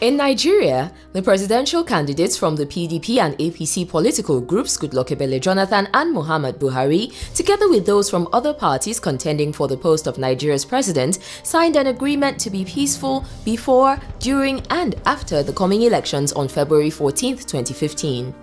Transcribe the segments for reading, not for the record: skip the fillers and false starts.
In Nigeria, the presidential candidates from the PDP and APC political groups, Goodluck Ebele Jonathan and Muhammad Buhari, together with those from other parties contending for the post of Nigeria's president, signed an agreement to be peaceful before, during and after the coming elections on February 14, 2015.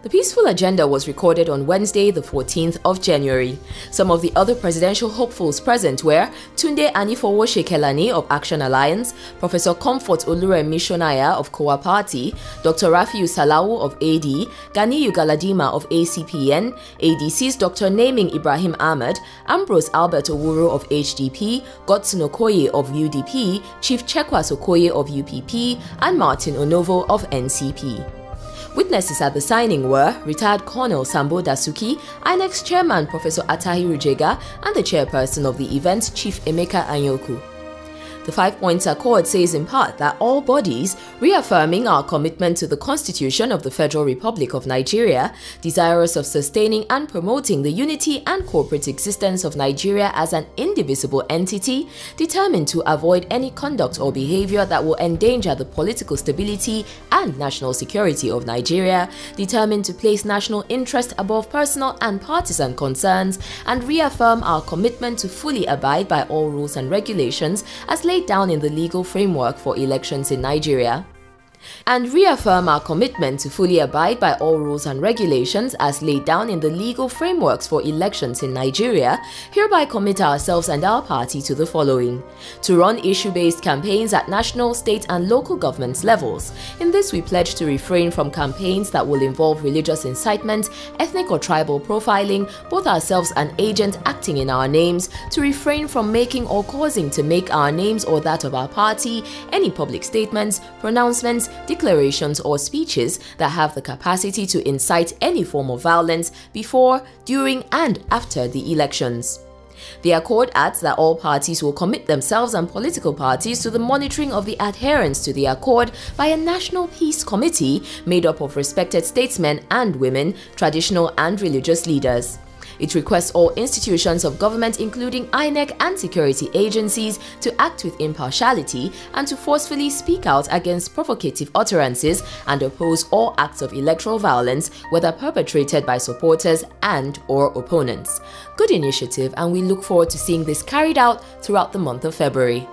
The peaceful agenda was recorded on Wednesday, the 14th of January. Some of the other presidential hopefuls present were Tunde Anifowoshe-Kelani of Action Alliance, Professor Comfort Oluremi Shonaya of Kowa Party, Dr. Rafiu Salawu of AD, Ganiyu Galadima of ACPN, ADC's Dr. Naming Ibrahim Ahmed, Ambrose Albert Owuru of HDP, Godson Okoye of UDP, Chief Chekwas Okoye of UPP, and Martin Onovo of NCP. Witnesses at the signing were retired Colonel Sambo Dasuki, INEC's chairman Professor Atahiru Jega, and the chairperson of the event, Chief Emeka Anyoku. The 5-point accord says in part that all bodies, reaffirming our commitment to the Constitution of the Federal Republic of Nigeria, desirous of sustaining and promoting the unity and corporate existence of Nigeria as an indivisible entity, determined to avoid any conduct or behavior that will endanger the political stability and national security of Nigeria, determined to place national interest above personal and partisan concerns, and reaffirm our commitment to fully abide by all rules and regulations as laid down in the legal framework for elections in Nigeria. And reaffirm our commitment to fully abide by all rules and regulations as laid down in the legal frameworks for elections in Nigeria, hereby commit ourselves and our party to the following: to run issue-based campaigns at national, state and local government levels. In this we pledge to refrain from campaigns that will involve religious incitement, ethnic or tribal profiling, both ourselves and agents acting in our names, to refrain from making or causing to make our names or that of our party any public statements, pronouncements, declarations or speeches that have the capacity to incite any form of violence before, during and after the elections. The accord adds that all parties will commit themselves and political parties to the monitoring of the adherence to the accord by a National Peace Committee made up of respected statesmen and women, traditional and religious leaders. It requests all institutions of government, including INEC and security agencies, to act with impartiality and to forcefully speak out against provocative utterances and oppose all acts of electoral violence, whether perpetrated by supporters and/or opponents. Good initiative, and we look forward to seeing this carried out throughout the month of February.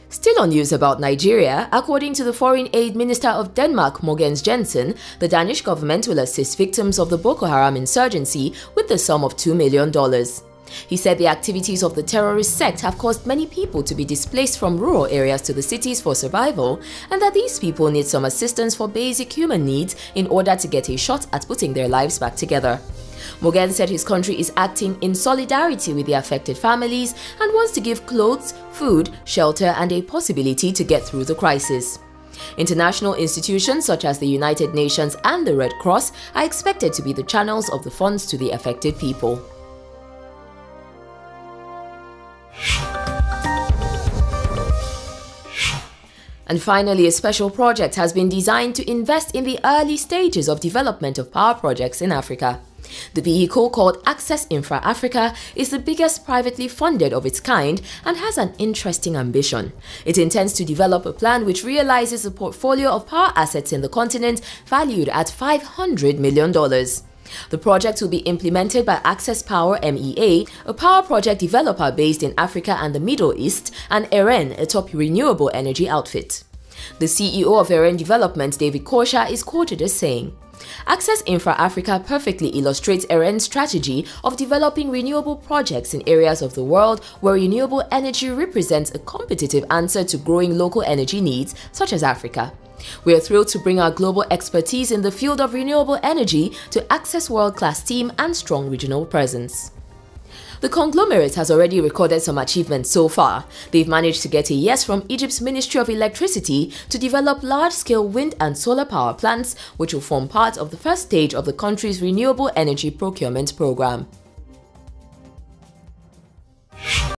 Still on news about Nigeria, according to the Foreign Aid Minister of Denmark, Mogens Jensen, the Danish government will assist victims of the Boko Haram insurgency with the sum of $2 million. He said the activities of the terrorist sect have caused many people to be displaced from rural areas to the cities for survival, and that these people need some assistance for basic human needs in order to get a shot at putting their lives back together. Mogens said his country is acting in solidarity with the affected families and wants to give clothes, food, shelter and a possibility to get through the crisis. International institutions such as the United Nations and the Red Cross are expected to be the channels of the funds to the affected people. And finally, a special project has been designed to invest in the early stages of development of power projects in Africa. The vehicle, called Access Infra Africa, is the biggest privately funded of its kind and has an interesting ambition. It intends to develop a plan which realizes a portfolio of power assets in the continent valued at $500 million. The project will be implemented by Access Power MEA, a power project developer based in Africa and the Middle East, and EREN, a top renewable energy outfit. The CEO of EREN Development, David Kosha, is quoted as saying, "Access Infra Africa perfectly illustrates EREN's strategy of developing renewable projects in areas of the world where renewable energy represents a competitive answer to growing local energy needs, such as Africa. We are thrilled to bring our global expertise in the field of renewable energy to Access world-class team and strong regional presence." The conglomerate has already recorded some achievements so far. They've managed to get a yes from Egypt's Ministry of Electricity to develop large-scale wind and solar power plants, which will form part of the first stage of the country's renewable energy procurement program.